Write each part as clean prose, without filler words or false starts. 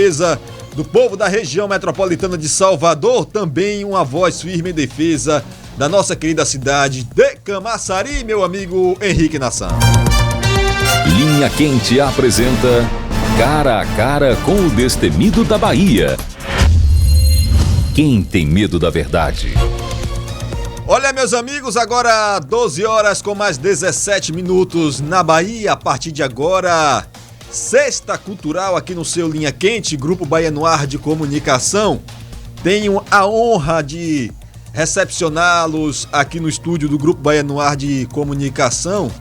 defesa do povo da região metropolitana de Salvador, também uma voz firme em defesa da nossa querida cidade de Camaçari, meu amigo Henrique Nação. Linha Quente apresenta Cara a Cara com o Destemido da Bahia. Quem tem medo da verdade? Olha, meus amigos, agora 12 horas com mais 17 minutos na Bahia. A partir de agora, Sexta Cultural aqui no seu Linha Quente, Grupo Baianuar de Comunicação. Tenho a honra de recepcioná-los aqui no estúdio do Grupo Baianuar de Comunicação.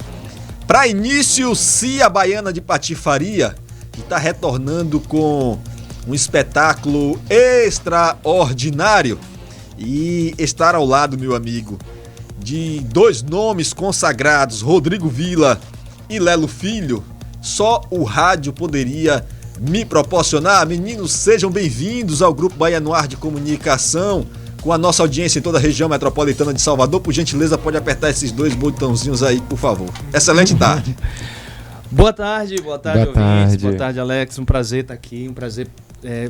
Para início, Cia Baiana de Patifaria, que está retornando com um espetáculo extraordinário. E estar ao lado, meu amigo, de dois nomes consagrados, Rodrigo Villa e Lelo Filho, só o rádio poderia me proporcionar. Meninos, sejam bem-vindos ao Grupo Baianuar de Comunicação, com a nossa audiência em toda a região metropolitana de Salvador. Por gentileza, pode apertar esses dois botãozinhos aí, por favor. Excelente tarde. Boa tarde, ouvintes. Boa tarde, Alex. Um prazer estar aqui, um prazer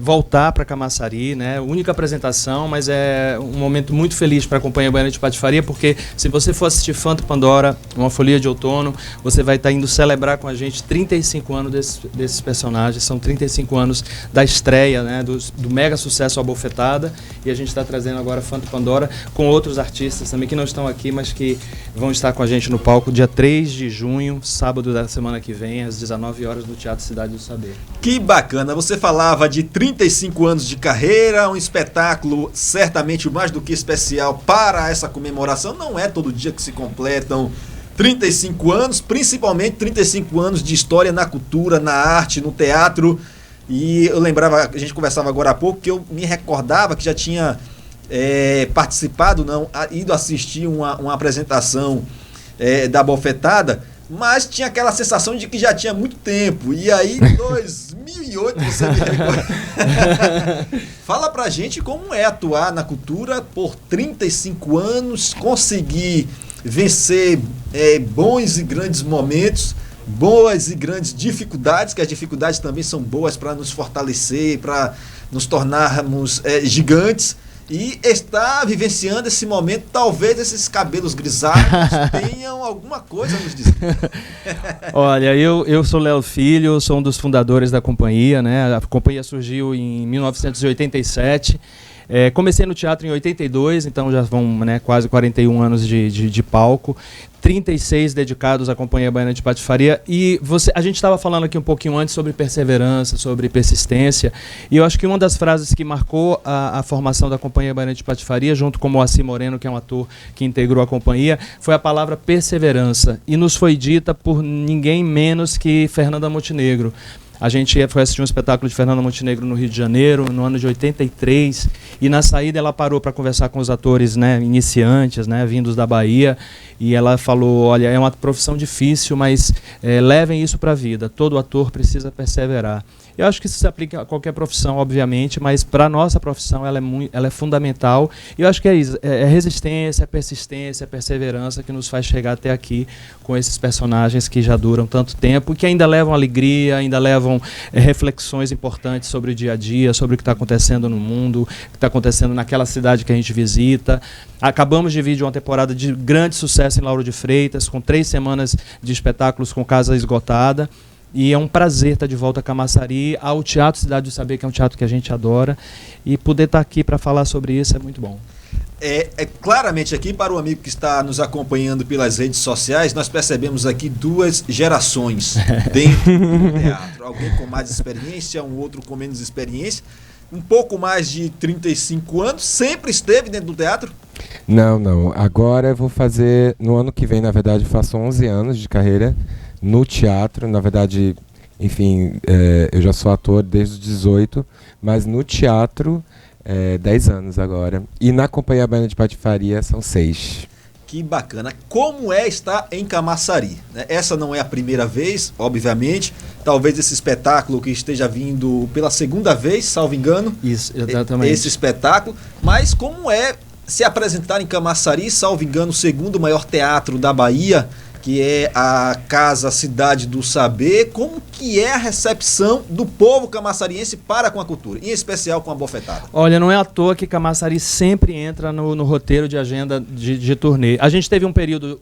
voltar para Camaçari, né? Única apresentação, mas é um momento muito feliz para a Companhia Baiana de Patifaria, porque se você for assistir Phantom Pandora, Uma Folia de Outono, você vai estar indo celebrar com a gente 35 anos desses personagens. São 35 anos da estreia, né? Do mega sucesso A Bofetada, e a gente está trazendo agora Phantom Pandora com outros artistas também que não estão aqui, mas que vão estar com a gente no palco dia 3 de junho, sábado da semana que vem, às 19 horas, no Teatro Cidade do Saber. Que bacana! Você falava de 35 anos de carreira, um espetáculo certamente mais do que especial para essa comemoração. Não é todo dia que se completam 35 anos, principalmente 35 anos de história na cultura, na arte, no teatro. E eu lembrava, a gente conversava agora há pouco, que eu me recordava que já tinha participado, ido assistir uma apresentação da Bofetada, mas tinha aquela sensação de que já tinha muito tempo. E aí, em 2008, você me recorda. Fala pra gente como é atuar na cultura por 35 anos, conseguir vencer bons e grandes momentos, boas e grandes dificuldades, que as dificuldades também são boas para nos fortalecer, para nos tornarmos gigantes. E está vivenciando esse momento, talvez esses cabelos grisalhos tenham alguma coisa a nos dizer. Olha, eu sou Lelo Filho, sou um dos fundadores da companhia, né? A companhia surgiu em 1987. Comecei no teatro em 82, então já vão, né, quase 41 anos de palco, 36 dedicados à Companhia Baiana de Patifaria. E a gente estava falando aqui um pouquinho antes sobre perseverança, sobre persistência, e eu acho que uma das frases que marcou a formação da Companhia Baiana de Patifaria, junto com o Moacir Moreno, que é um ator que integrou a companhia, foi a palavra perseverança, e nos foi dita por ninguém menos que Fernanda Montenegro. A gente foi assistir um espetáculo de Fernanda Montenegro no Rio de Janeiro, no ano de 83, e na saída ela parou para conversar com os atores, né, iniciantes, né, vindos da Bahia, e ela falou: olha, é uma profissão difícil, mas levem isso para a vida, todo ator precisa perseverar. Eu acho que isso se aplica a qualquer profissão, obviamente, mas para a nossa profissão ela é fundamental. E eu acho que é resistência, é persistência, é perseverança que nos faz chegar até aqui com esses personagens que já duram tanto tempo e que ainda levam alegria, ainda levam reflexões importantes sobre o dia a dia, sobre o que está acontecendo no mundo, o que está acontecendo naquela cidade que a gente visita. Acabamos de vir de uma temporada de grande sucesso em Lauro de Freitas, com 3 semanas de espetáculos com casa esgotada. E é um prazer estar de volta a Camaçari, ao Teatro Cidade do Saber, que é um teatro que a gente adora, e poder estar aqui para falar sobre isso é muito bom. Claramente aqui, para o amigo que está nos acompanhando pelas redes sociais, nós percebemos aqui 2 gerações dentro do teatro. Alguém com mais experiência, um outro com menos experiência. Um pouco mais de 35 anos, sempre esteve dentro do teatro? Não. Agora eu vou fazer, no ano que vem, na verdade, eu faço 11 anos de carreira no teatro. Na verdade, enfim, eu já sou ator desde os 18, mas no teatro, 10 anos agora. E na Companhia Baiana de Patifaria são 6. Que bacana. Como é estar em Camaçari? Essa não é a primeira vez, obviamente. Talvez esse espetáculo que esteja vindo pela segunda vez, salvo engano. Isso, exatamente. Esse espetáculo. Mas como é se apresentar em Camaçari, salvo engano, o segundo maior teatro da Bahia, que é a Casa Cidade do Saber. Como que é a recepção do povo camaçariense para com a cultura, em especial com a bofetada? Olha, não é à toa que Camaçari sempre entra no roteiro de agenda de turnê. A gente teve um período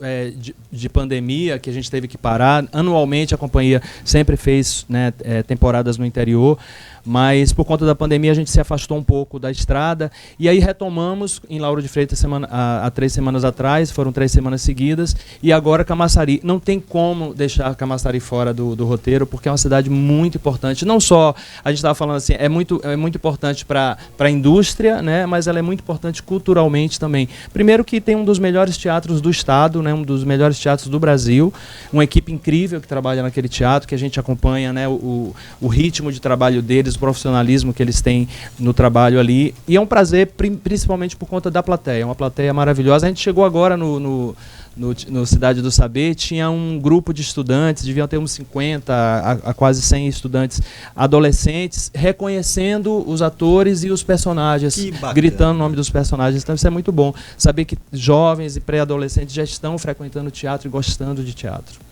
de pandemia que a gente teve que parar. Anualmente a companhia sempre fez, né, temporadas no interior, mas por conta da pandemia a gente se afastou um pouco da estrada e aí retomamos em Lauro de Freitas há 3 semanas atrás, foram 3 semanas seguidas, e agora Camaçari. Não tem como deixar Camaçari fora do roteiro, porque é uma cidade muito importante. Não só, a gente estava falando assim, é muito importante para a indústria, né, mas ela é muito importante culturalmente também. Primeiro que tem um dos melhores teatros do estado, né, um dos melhores teatros do Brasil, uma equipe incrível que trabalha naquele teatro, que a gente acompanha, né, o ritmo de trabalho deles, o profissionalismo que eles têm no trabalho ali, e é um prazer principalmente por conta da plateia, uma plateia maravilhosa. A gente chegou agora no Cidade do Saber, tinha um grupo de estudantes, deviam ter uns 50 a quase 100 estudantes adolescentes, reconhecendo os atores e os personagens, gritando o nome dos personagens. Então isso é muito bom, saber que jovens e pré-adolescentes já estão frequentando teatro e gostando de teatro.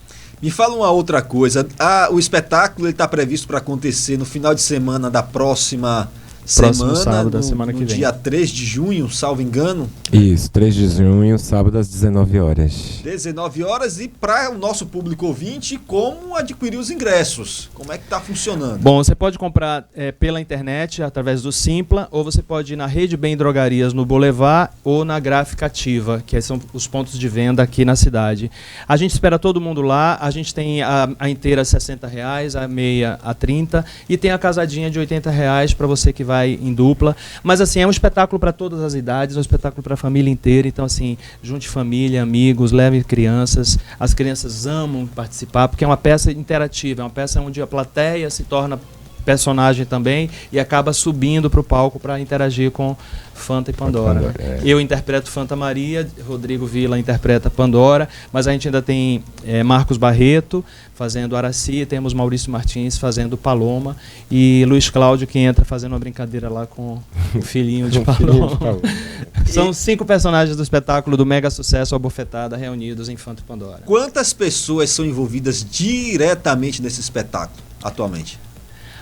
Me fala uma outra coisa. O espetáculo está previsto para acontecer no final de semana da próxima semana, sábado da semana que vem. Dia 3 de junho, salvo engano. Isso, 3 de junho, sábado às 19 horas. 19 horas, e para o nosso público ouvinte, como adquirir os ingressos? Como é que está funcionando? Bom, você pode comprar pela internet, através do Simpla, ou você pode ir na Rede Bem Drogarias no Boulevard ou na Gráfica Ativa, que são os pontos de venda aqui na cidade. A gente espera todo mundo lá, a gente tem a inteira a R$60, a meia a 30, e tem a casadinha de R$80 para você que vai em dupla. Mas assim, é um espetáculo para todas as idades, é um espetáculo para a família inteira. Então assim, junte família, amigos, leve crianças. As crianças amam participar, porque é uma peça interativa, é uma peça onde a plateia se torna personagem também e acaba subindo para o palco para interagir com Fanta e Pandora. Eu interpreto Fanta Maria, Rodrigo Villa interpreta Pandora, mas a gente ainda tem Marcos Barreto fazendo Araci, temos Maurício Martins fazendo Paloma e Luiz Cláudio que entra fazendo uma brincadeira lá com o filhinho de Paloma. São 5 personagens do espetáculo do mega sucesso A Bofetada reunidos em Fanta e Pandora. Quantas pessoas são envolvidas diretamente nesse espetáculo atualmente?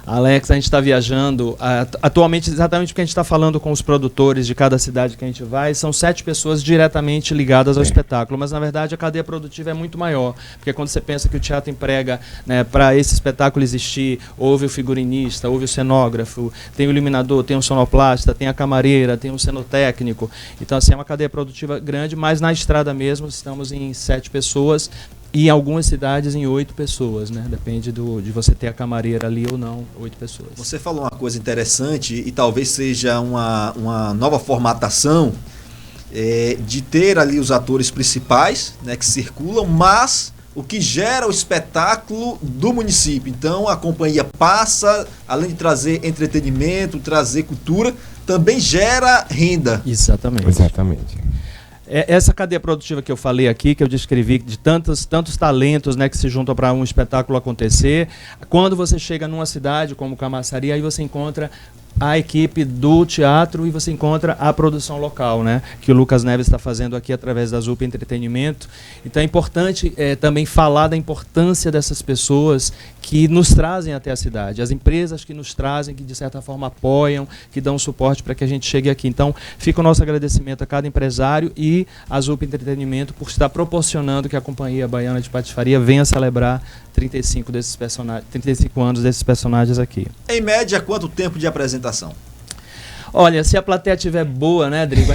Alex, a gente está viajando atualmente exatamente porque a gente está falando com os produtores de cada cidade que a gente vai. São 7 pessoas diretamente ligadas ao espetáculo, mas na verdade a cadeia produtiva é muito maior, porque quando você pensa que o teatro emprega, né, para esse espetáculo existir, houve o figurinista, houve o cenógrafo, tem o iluminador, tem o sonoplasta, tem a camareira, tem o cenotécnico. Então assim, é uma cadeia produtiva grande, mas na estrada mesmo estamos em 7 pessoas. E em algumas cidades em 8 pessoas, né? Depende de você ter a camareira ali ou não, 8 pessoas. Você falou uma coisa interessante e talvez seja uma nova formatação de ter ali os atores principais, né, que circulam, mas o que gera o espetáculo do município. Então a companhia passa, além de trazer entretenimento, trazer cultura, também gera renda. Exatamente. Exatamente. Essa cadeia produtiva que eu falei aqui, que eu descrevi, de tantos talentos, né, que se juntam para um espetáculo acontecer, quando você chega numa cidade como Camaçari, aí você encontra a equipe do teatro e você encontra a produção local, né, que o Lucas Neves está fazendo aqui através da ZUP Entretenimento. Então é importante também falar da importância dessas pessoas que nos trazem até a cidade, as empresas que nos trazem, que de certa forma apoiam, que dão suporte para que a gente chegue aqui. Então fica o nosso agradecimento a cada empresário e a ZUP Entretenimento por estar proporcionando que a Companhia Baiana de Patifaria venha celebrar 35 anos desses personagens aqui. Em média, quanto tempo de apresentação? Olha, se a plateia estiver boa, né, Drigo,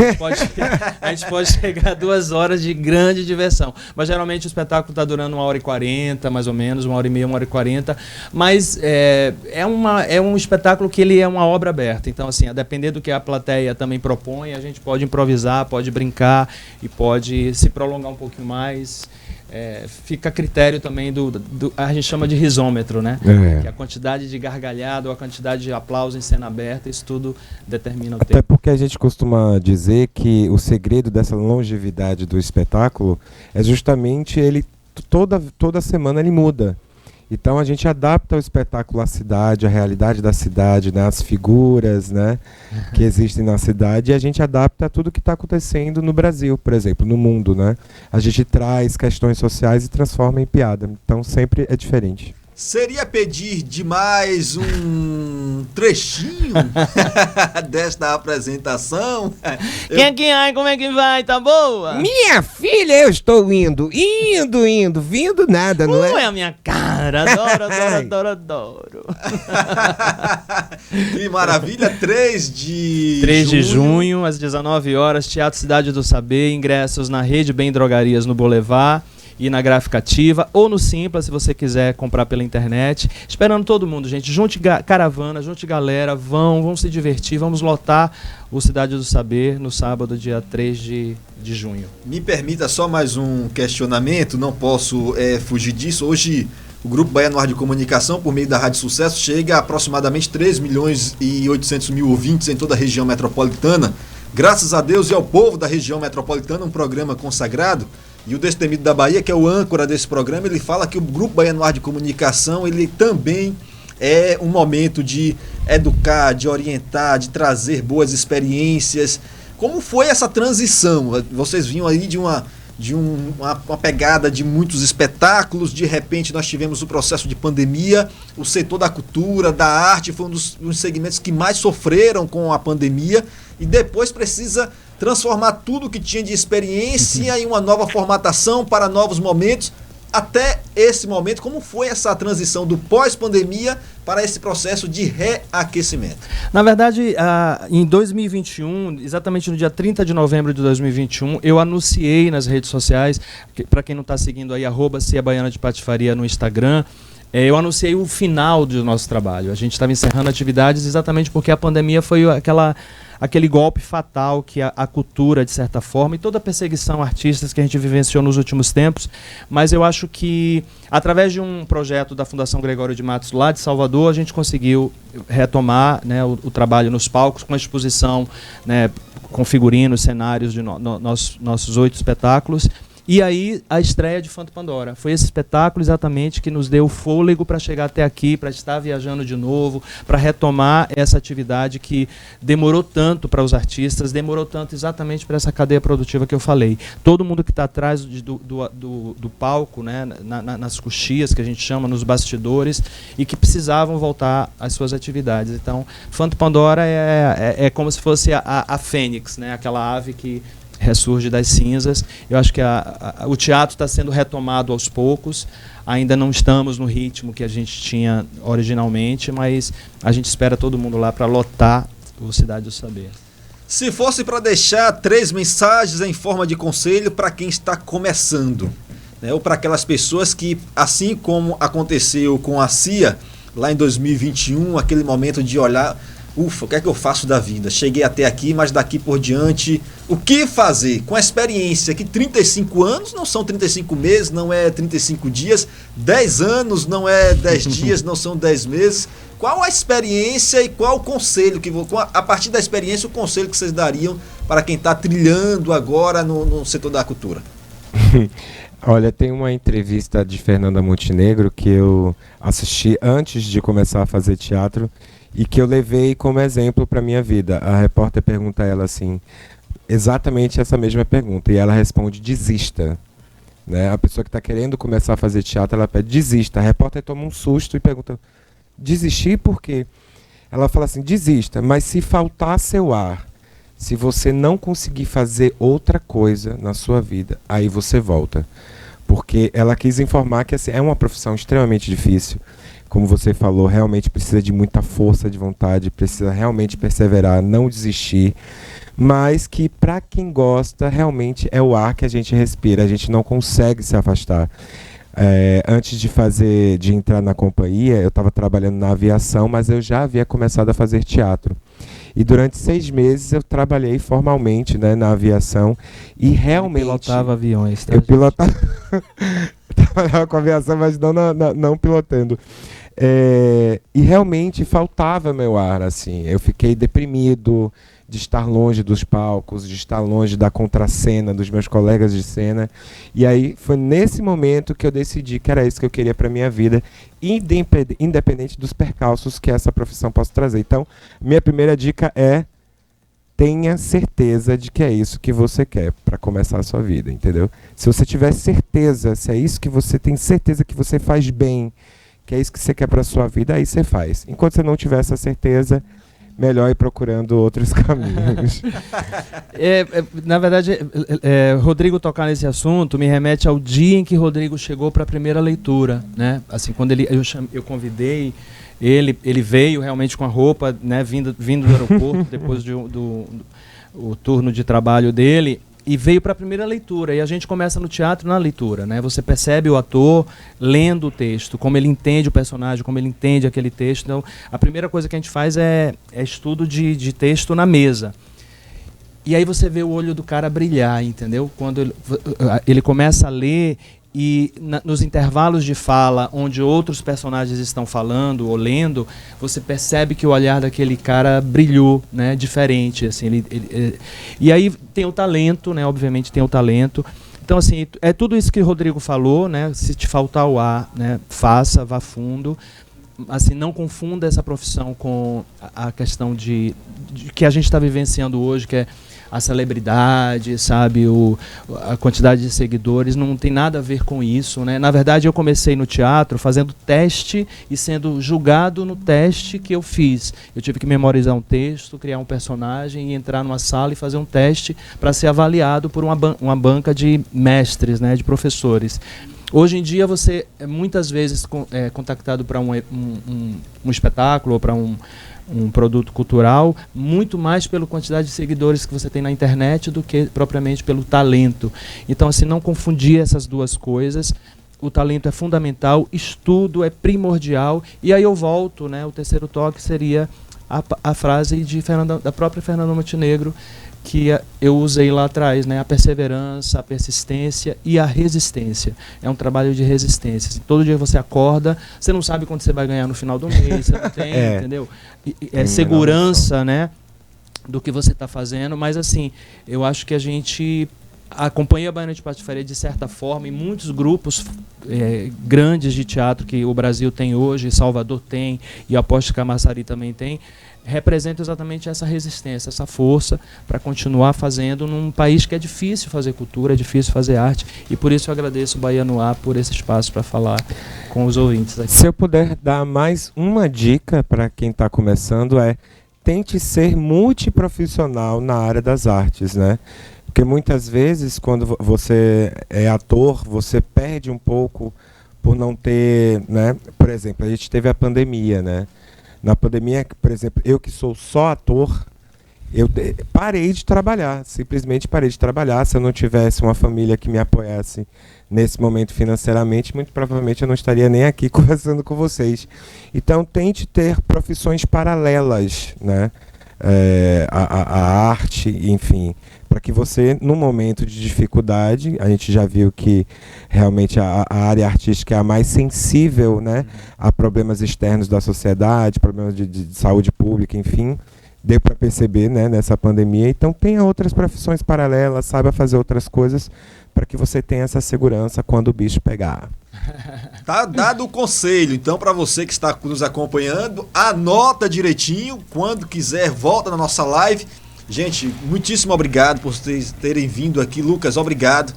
a gente pode chegar a 2 horas de grande diversão. Mas geralmente o espetáculo está durando 1h40, mais ou menos, 1h30, 1h40. Mas é um espetáculo que ele é uma obra aberta. Então, assim, a depender do que a plateia também propõe, a gente pode improvisar, pode brincar e pode se prolongar um pouquinho mais. Fica a critério também a gente chama de risômetro, né? Que é a quantidade de gargalhada ou a quantidade de aplauso em cena aberta, isso tudo determina o tempo. Até porque a gente costuma dizer que o segredo dessa longevidade do espetáculo é justamente ele toda semana ele muda. Então a gente adapta o espetáculo à cidade, à realidade da cidade, né, as figuras, né, que existem na cidade, e a gente adapta a tudo que está acontecendo no Brasil, por exemplo, no mundo, né? A gente traz questões sociais e transforma em piada. Então sempre é diferente. Seria pedir demais um trechinho desta apresentação? Como é que vai? Tá boa? Minha filha, eu estou indo, vindo nada, não é? É a minha cara, adoro. Que maravilha, 3 de junho, às 19 horas, Teatro Cidade do Saber, ingressos na Rede Bem Drogarias no Boulevard e na Gráfica Ativa, ou no Simpla, se você quiser comprar pela internet. Esperando todo mundo, gente. Junte caravana, junte galera, vão se divertir, vamos lotar o Cidade do Saber no sábado, dia 3 de junho. Me permita só mais um questionamento, não posso fugir disso. Hoje, o Grupo Baiano Ar de Comunicação, por meio da Rádio Sucesso, chega a aproximadamente 3 milhões e 800 mil ouvintes em toda a região metropolitana. Graças a Deus e ao povo da região metropolitana, um programa consagrado. E o Destemido da Bahia, que é o âncora desse programa, ele fala que o Grupo Baiano Ar de Comunicação, ele também é um momento de educar, de orientar, de trazer boas experiências. Como foi essa transição? Vocês vinham aí de uma pegada de muitos espetáculos, de repente nós tivemos o processo de pandemia, o setor da cultura, da arte foi um dos segmentos que mais sofreram com a pandemia, e depois precisa transformar tudo que tinha de experiência em uma nova formatação para novos momentos. Até esse momento, como foi essa transição do pós-pandemia para esse processo de reaquecimento? Na verdade, em 2021, exatamente no dia 30 de novembro de 2021, eu anunciei nas redes sociais, para quem não está seguindo aí, @Cia Baiana de Patifaria no Instagram, eu anunciei o final do nosso trabalho. A gente estava encerrando atividades exatamente porque a pandemia foi aquele golpe fatal que a cultura, de certa forma, e toda a perseguição a artistas que a gente vivenciou nos últimos tempos. Mas eu acho que, através de um projeto da Fundação Gregório de Matos, lá de Salvador, a gente conseguiu retomar, né, o trabalho nos palcos, com a exposição, né, com figurinos, cenários de nossos 8 espetáculos. E aí, a estreia de Phantom Pandora. Foi esse espetáculo exatamente que nos deu fôlego para chegar até aqui, para estar viajando de novo, para retomar essa atividade que demorou tanto para os artistas, demorou tanto exatamente para essa cadeia produtiva que eu falei. Todo mundo que está atrás do palco, né, nas coxias, que a gente chama, nos bastidores, e que precisavam voltar às suas atividades. Então, Phantom Pandora é como se fosse a fênix, né, aquela ave que ressurge das cinzas. Eu acho que o teatro está sendo retomado aos poucos. Ainda não estamos no ritmo que a gente tinha originalmente, mas a gente espera todo mundo lá para lotar o Cidade do Saber. Se fosse para deixar 3 mensagens em forma de conselho para quem está começando, né, ou para aquelas pessoas que, assim como aconteceu com a Cia, lá em 2021, aquele momento de olhar... Ufa, o que é que eu faço da vida? Cheguei até aqui, mas daqui por diante, o que fazer? Com a experiência que 35 anos não são 35 meses, não é 35 dias, 10 anos não é 10 dias, não são 10 meses. Qual a experiência e qual o conselho, a partir da experiência, o conselho que vocês dariam para quem está trilhando agora no setor da cultura? Olha, tem uma entrevista de Fernanda Montenegro que eu assisti antes de começar a fazer teatro, e que eu levei como exemplo para a minha vida. A repórter pergunta a ela assim, exatamente essa mesma pergunta, e ela responde, desista. Né? A pessoa que está querendo começar a fazer teatro, ela pede, desista. A repórter toma um susto e pergunta, desistir por quê? Ela fala assim, desista, mas se faltar seu ar, se você não conseguir fazer outra coisa na sua vida, aí você volta. Porque ela quis informar que assim, é uma profissão extremamente difícil. Como você falou, realmente precisa de muita força de vontade, precisa realmente perseverar, não desistir, mas que para quem gosta, realmente é o ar que a gente respira, a gente não consegue se afastar. Antes de entrar na companhia, eu estava trabalhando na aviação, mas eu já havia começado a fazer teatro. E durante 6 meses eu trabalhei formalmente, né, na aviação e realmente... Pilotava aviões, tá? Eu pilotava... trabalhava com aviação, mas não pilotando. E realmente faltava meu ar, assim. Eu fiquei deprimido de estar longe dos palcos, de estar longe da contracena, dos meus colegas de cena. E aí foi nesse momento que eu decidi que era isso que eu queria para minha vida, independente dos percalços que essa profissão possa trazer. Então, minha primeira dica é: tenha certeza de que é isso que você quer para começar a sua vida, entendeu? Se você tiver certeza, se é isso que você tem certeza que você faz bem, que é isso que você quer para sua vida, aí você faz. Enquanto você não tiver essa certeza, melhor ir procurando outros caminhos. Na verdade, Rodrigo tocar nesse assunto me remete ao dia em que Rodrigo chegou para a primeira leitura, né? Assim, quando eu convidei ele veio realmente com a roupa, né, vindo do aeroporto depois do turno de trabalho dele, e veio para a primeira leitura. E a gente começa no teatro na leitura, né? Você percebe o ator lendo o texto, como ele entende o personagem, como ele entende aquele texto. Então, a primeira coisa que a gente faz é estudo de texto na mesa. E aí você vê o olho do cara brilhar, entendeu? Quando ele começa a ler, e nos intervalos de fala, onde outros personagens estão falando ou lendo, você percebe que o olhar daquele cara brilhou, né, diferente, assim, e aí tem o talento, né, obviamente tem o talento. Então, assim, é tudo isso que o Rodrigo falou, né, se te faltar o ar, né, faça, vá fundo, assim, não confunda essa profissão com a questão de que a gente está vivenciando hoje, que é a celebridade, sabe, a quantidade de seguidores, não tem nada a ver com isso, né? Na verdade, eu comecei no teatro fazendo teste e sendo julgado no teste que eu fiz. Eu tive que memorizar um texto, criar um personagem e entrar numa sala e fazer um teste para ser avaliado por uma banca de mestres, né, de professores. Hoje em dia, você é muitas vezes contactado para um espetáculo ou para um produto cultural, muito mais pela quantidade de seguidores que você tem na internet do que propriamente pelo talento. Então, assim, não confundir essas duas coisas. O talento é fundamental, estudo é primordial. E aí eu volto, né? O terceiro toque seria a frase da própria Fernanda Montenegro, que eu usei lá atrás, né? A perseverança, a persistência e a resistência. É um trabalho de resistência. Assim, todo dia você acorda, você não sabe quanto você vai ganhar no final do mês, você não tem, entendeu? É segurança, né, do que você está fazendo, mas assim, eu acho que a Companhia Baiana de Patifaria, de certa forma, e muitos grupos grandes de teatro que o Brasil tem hoje, Salvador tem, e aposto que Camaçari também tem, representa exatamente essa resistência, essa força para continuar fazendo num país que é difícil fazer cultura, é difícil fazer arte, e por isso eu agradeço o Bahia no Ar por esse espaço para falar com os ouvintes aqui. Se eu puder dar mais uma dica para quem está começando, tente ser multiprofissional na área das artes, né? Porque muitas vezes, quando você é ator, você perde um pouco por não ter, né? Por exemplo, a gente teve a pandemia, né? Na pandemia, por exemplo, eu que sou só ator, eu parei de trabalhar, simplesmente parei de trabalhar. Se eu não tivesse uma família que me apoiasse nesse momento financeiramente, muito provavelmente eu não estaria nem aqui conversando com vocês. Então, tente ter profissões paralelas, né? A arte, enfim, para que você, num momento de dificuldade, a gente já viu que realmente a área artística é a mais sensível, né, a problemas externos da sociedade, problemas de saúde pública, enfim, deu para perceber, né, nessa pandemia. Então tenha outras profissões paralelas, saiba fazer outras coisas para que você tenha essa segurança quando o bicho pegar. Tá dado o conselho, então, para você que está nos acompanhando, anota direitinho, quando quiser volta na nossa live. Gente, muitíssimo obrigado por vocês terem vindo aqui. Lucas, obrigado.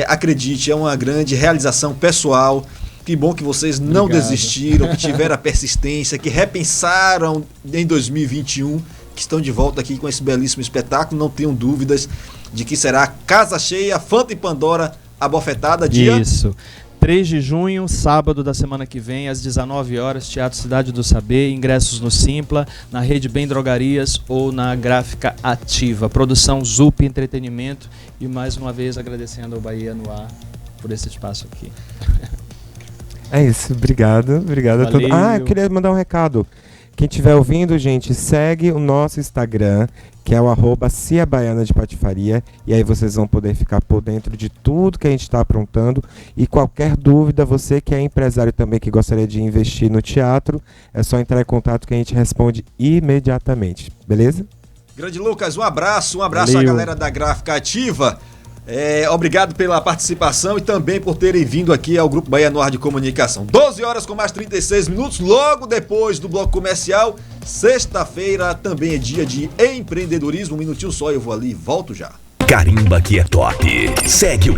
Acredite, é uma grande realização pessoal. Que bom que vocês não desistiram, que tiveram a persistência, que repensaram em 2021, que estão de volta aqui com esse belíssimo espetáculo. Não tenham dúvidas de que será Casa Cheia, Fanta e Pandora, a bofetada, dia... Isso. 3 de junho, sábado da semana que vem, às 19 horas, Teatro Cidade do Saber, ingressos no Simpla, na Rede Bem Drogarias ou na Gráfica Ativa. Produção Zup Entretenimento, e mais uma vez agradecendo ao Bahia no Ar por esse espaço aqui. É isso, obrigado a todos. Eu queria mandar um recado. quem estiver ouvindo, gente, segue o nosso Instagram, que é o @ciabaiana de Patifaria, e aí vocês vão poder ficar por dentro de tudo que a gente está aprontando. E qualquer dúvida, você que é empresário também, que gostaria de investir no teatro, é só entrar em contato que a gente responde imediatamente, beleza? Grande Lucas, um abraço à Valeu. galera da Gráfica Ativa. Obrigado pela participação e também por terem vindo aqui ao Grupo Bahia Noir de Comunicação. 12 horas com mais 36 minutos, logo depois do bloco comercial. Sexta-feira também é dia de empreendedorismo. Um minutinho só, eu vou ali e volto já. Carimba que é top. Segue o